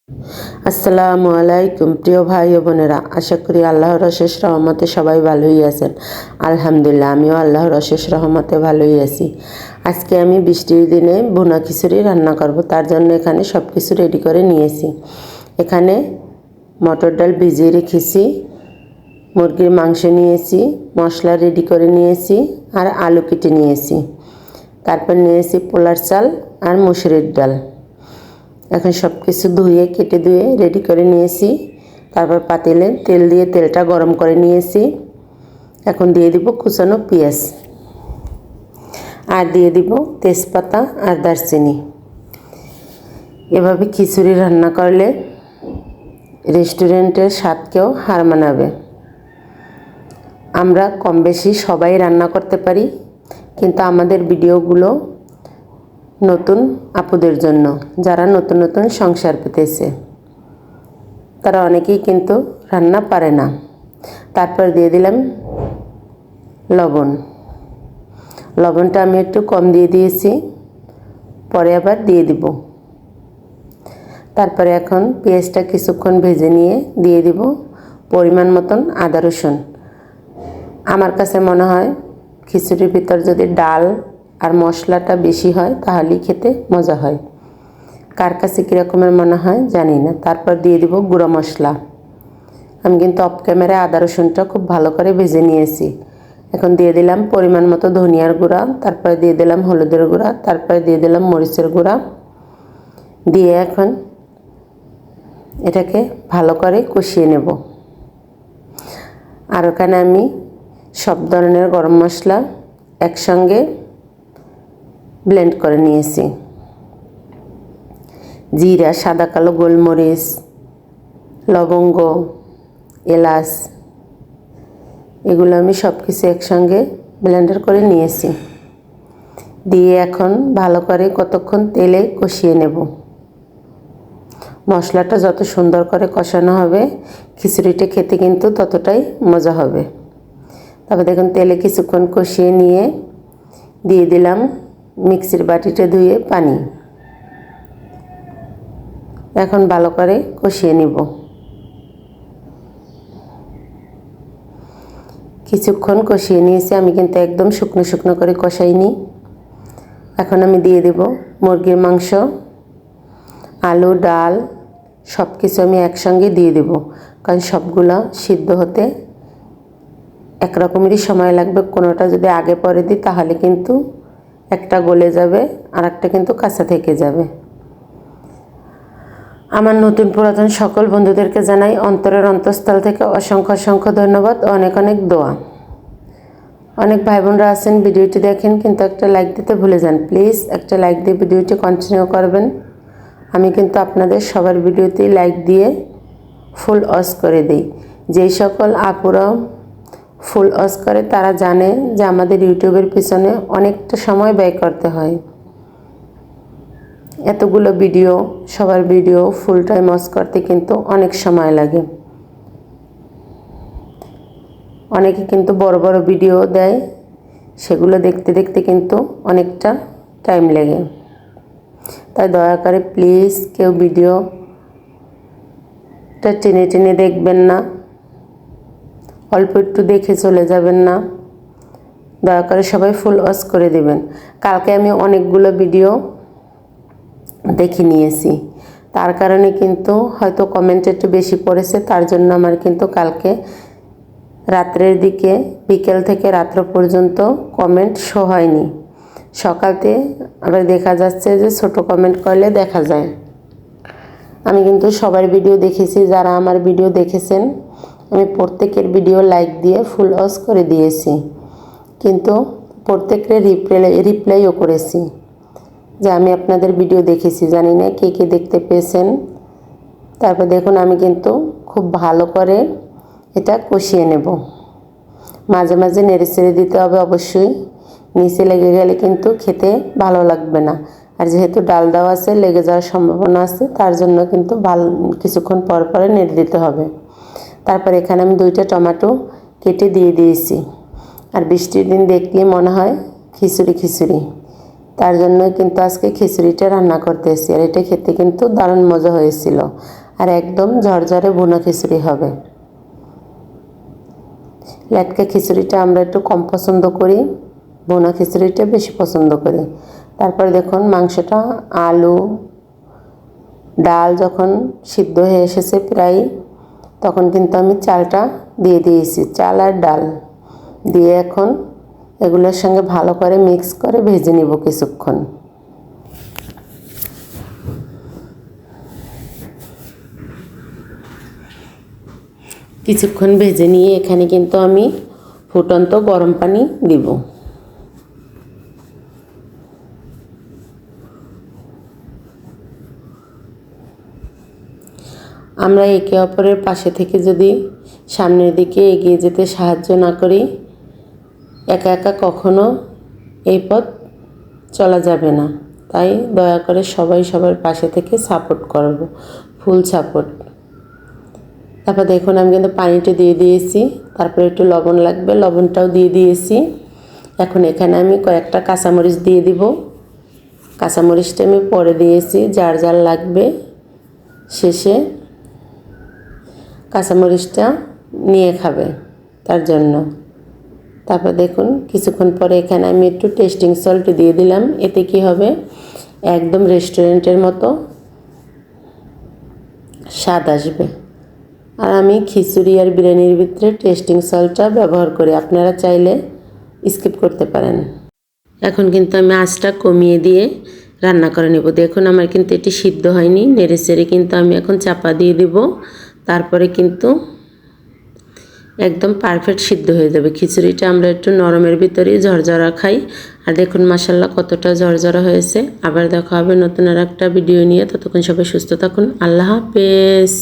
আসসালামু আলাইকুম প্রিয় ভাই ও বোনেরা, আশা করি আল্লাহর অশেষ রহমতে সবাই ভালোই আছেন। আলহামদুলিল্লাহ, আমিও আল্লাহর অশেষ রহমতে ভালোই আছি। আজকে আমি বৃষ্টির দিনে ভুনা খিচুড়ি রান্না করব, তার জন্য এখানে সব কিছু রেডি করে নিয়েছি। এখানে মটর ডাল ভিজিয়ে রেখেছি, মুরগির মাংস নিয়েছি, মশলা রেডি করে নিয়েছি, আর আলু কেটে নিয়েছি। তারপর নিয়েছি পোলার চাল আর মসুরের ডাল। এখন সব কিছু কেটে ধুয়ে রেডি করে নিয়েছি। তারপর পাতিলে তেল দিয়ে তেলটা গরম করে নিয়েছি। এখন দিয়ে দিব কুচানো পেঁয়াজ, আর দিয়ে দিব তেজপাতা আর দারচিনি। এভাবে খিচুড়ি রান্না করলে রেস্টুরেন্টের স্বাদকেও হার মানাবে। আমরা কম বেশি সবাই রান্না করতে পারি, কিন্তু আমাদের ভিডিওগুলো নতুন আপুদের জন্য, যারা নতুন নতুন সংসার পেতেছে, তারা অনেকেই কিন্তু রান্না পারে না। তারপর দিয়ে দিলাম লবণটা আমি একটু কম দিয়ে দিয়েছি, পরে আবার দিয়ে দিব। তারপরে এখন পেঁয়াজটা কিছুক্ষণ ভেজে নিয়ে দিয়ে দিব পরিমাণ মতন আদা রসুন। আমার কাছে মনে হয় খিচুড়ির ভিতর যদি ডাল আর মশলাটা বেশি হয় তাহলেই খেতে মজা হয়। কার কাছে কীরকমের মনে হয় জানি না। তারপর দিয়ে দিব গুঁড়ো মশলা। আমি কিন্তু অফ ক্যামেরায় আদা রসুনটা খুব ভালো করে ভেজে নিয়েছি। এখন দিয়ে দিলাম পরিমাণ মতো ধনিয়ার গুঁড়া, তারপরে দিয়ে দিলাম হলুদের গুঁড়া, তারপরে দিয়ে দিলাম মরিচের গুঁড়া। দিয়ে এখন এটাকে ভালো করে কষিয়ে নেব। আর ওখানে আমি সব ধরনের গরম মশলা একসঙ্গে ব্লেন্ড করে নিয়েছি। জিরা, সাদা কালো গোলমরিচ, লবঙ্গ, এলাচ, এগুলো আমি সব কিছু একসঙ্গে ব্লেন্ডার করে নিয়েছি। দিয়ে এখন ভালো করে কতক্ষণ তেলে কষিয়ে নেব। মশলাটা যত সুন্দর করে কষানো হবে, খিচুড়িটা খেতে কিন্তু ততটাই মজা হবে। তারপর দেখুন তেলে কিছুক্ষণ কষিয়ে নিয়ে দিয়ে দিলাম মিক্সির বাটিটা ধুয়ে পানি। এখন ভালো করে কষিয়ে নিব। কিছুক্ষণ কষিয়ে নিয়েছি, আমি কিন্তু একদম শুকনো শুকনো করে কষাইনি। এখন আমি দিয়ে দেব মুরগির মাংস, আলু, ডাল সব কিছু আমি একসঙ্গে দিয়ে দেব, কারণ সবগুলো সিদ্ধ হতে একরকমেরই সময় লাগবে। কোনোটা যদি আগে পরে দিই তাহলে কিন্তু একটা গলে যাবে আর একটা কিন্তু কাঁচা থেকে যাবে। আমার নতুন পুরাতন সকল বন্ধুদেরকে জানাই অন্তরের অন্তঃস্থল থেকে অসংখ্য অসংখ্য ধন্যবাদ, অনেক অনেক দোয়া। অনেক ভাই বোনরা আছেন ভিডিওটি দেখেন কিন্তু একটা লাইক দিতে ভুলে যান। প্লিজ একটা লাইক দিয়ে ভিডিওটি কন্টিনিউ করবেন। আমি কিন্তু আপনাদের সবার ভিডিওতেই লাইক দিয়ে ফুল ওয়াচ করে দিই। যেই সকল আপুরা ফুল ওয়াচ করে তারা জানে যে আমাদের ইউটিউবের পিছনে অনেকটা সময় ব্যয় করতে হয়। এতগুলো ভিডিও, সবার ভিডিও ফুল টাইম ওয়াচ করতে কিন্তু অনেক সময় লাগে। অনেকে কিন্তু বড় বড় ভিডিও দেয়, সেগুলো দেখতে দেখতে কিন্তু অনেকটা টাইম লাগে। তাই দয়া করে প্লিজ কেউ ভিডিওটা টেনে টেনে দেখবেন না, অল্প একটু দেখে চলে যাবেন না। দয়া করে সবাই ফুল ওয়াচ করে দেবেন। কালকে আমি অনেকগুলো ভিডিও দেখে নিয়েছি, তার কারণে কিন্তু হয়তো কমেন্ট একটু বেশি পড়েছে। তার জন্য আমার কিন্তু কালকে রাত্রের দিকে বিকেল থেকে রাত্র পর্যন্ত কমেন্ট শো হয়নি। সকালতে আবার দেখা যাচ্ছে যে ছোট কমেন্ট করলে দেখা যায়। আমি কিন্তু সবার ভিডিও দেখেছি, যারা আমার ভিডিও দেখেছেন আমি প্রত্যেকের ভিডিও লাইক দিয়ে ফুল ওয়াচ করে দিয়েছি, কিন্তু প্রত্যেকের রিপ্লাইও করেছি যে আমি আপনাদের ভিডিও দেখেছি। জানি না কে কে দেখতে পেয়েছেন। তারপর দেখুন আমি কিন্তু খুব ভালো করে এটা কষিয়ে নেব। মাঝে মাঝে নেড়ে চেড়ে দিতে হবে অবশ্যই, নিচে লেগে গেলে কিন্তু খেতে ভালো লাগবে না। আর যেহেতু ডাল দেওয়া আছে, লেগে যাওয়ার সম্ভাবনা আছে, তার জন্য কিন্তু কিছুক্ষণ পর পরে নেড়ে দিতে হবে। তারপর এখানে আমি 2টা টমেটো কেটে দিয়ে দিয়েছি। আর বৃষ্টির দিন দেখলে মনে হয় খিচুড়ি খিচুড়ি, তার জন্য কিন্তু আজকে খিচুড়িটা রান্না করতেছি। আর এটা খেতে কিন্তু দারুণ মজা হয়েছিল। আর একদম ঝরঝরে ভুনা খিচুড়ি হবে। লেটকা খিচুড়িটা আমরা একটু কম পছন্দ করি, ভুনা খিচুড়িটা বেশি পছন্দ করি। তারপরে দেখুন মাংসটা, আলু, ডাল যখন সিদ্ধ হয়ে এসেছে প্রায়, তখন কিন্তু আমি চালটা দিয়ে দিয়েছি। চাল আর ডাল দিয়ে এখন এগুলোর সঙ্গে ভালো করে মিক্স করে ভেজে নিব কিছুক্ষণ। কিছুক্ষণ ভেজে নিয়ে এখানে কিন্তু আমি ফুটন্ত গরম পানি দিব। আমরা একে অপরের পাশে থেকে যদি সামনের দিকে এগিয়ে যেতে সাহায্য না করি, একা একা কখনো এই পথ চলা যাবে না। তাই দয়া করে সবাই সবার পাশে থেকে সাপোর্ট করব, ফুল সাপোর্ট। তারপর দেখুন আমি কিন্তু পানিটা দিয়ে দিয়েছি, তারপরে একটু লবণ লাগবে, লবণটাও দিয়ে দিয়েছি। এখন এখানে আমি কয়েকটা কাঁচামরিচ দিয়ে দিব। কাঁচামরিচটা আমি পরে দিয়েছি, যার যার লাগবে শেষে কাঁচামরিচটা নিয়ে খাবে তার জন্য। তারপর দেখুন কিছুক্ষণ পরে এখানে আমি একটু টেস্টিং সল্ট দিয়ে দিলাম। এতে কি হবে, একদম রেস্টুরেন্টের মতো স্বাদ আসবে। আর আমি খিচুড়ি আর বিরিয়ানির ভিতরে টেস্টিং সল্টটা ব্যবহার করি, আপনারা চাইলে স্কিপ করতে পারেন। এখন কিন্তু আমি আঁচটা কমিয়ে দিয়ে রান্না করে নেব। দেখুন আমার কিন্তু এটি সিদ্ধ হয়নি, নেড়ে চেড়ে কিন্তু আমি এখন চাপা দিয়ে দিব। তারপরে কিন্তু একদম পারফেক্ট সিদ্ধ হয়ে যাবে। খিচুড়িটা আমরা একটু নরমের ভিতরেই ঝরঝরা খাই। আর দেখুন মাশাআল্লাহ কতটা ঝরঝরা হয়েছে। আবার দেখা হবে নতুন আর একটা ভিডিও নিয়ে। ততক্ষণ সবাই সুস্থ থাকুন। আল্লাহ হাফেজ।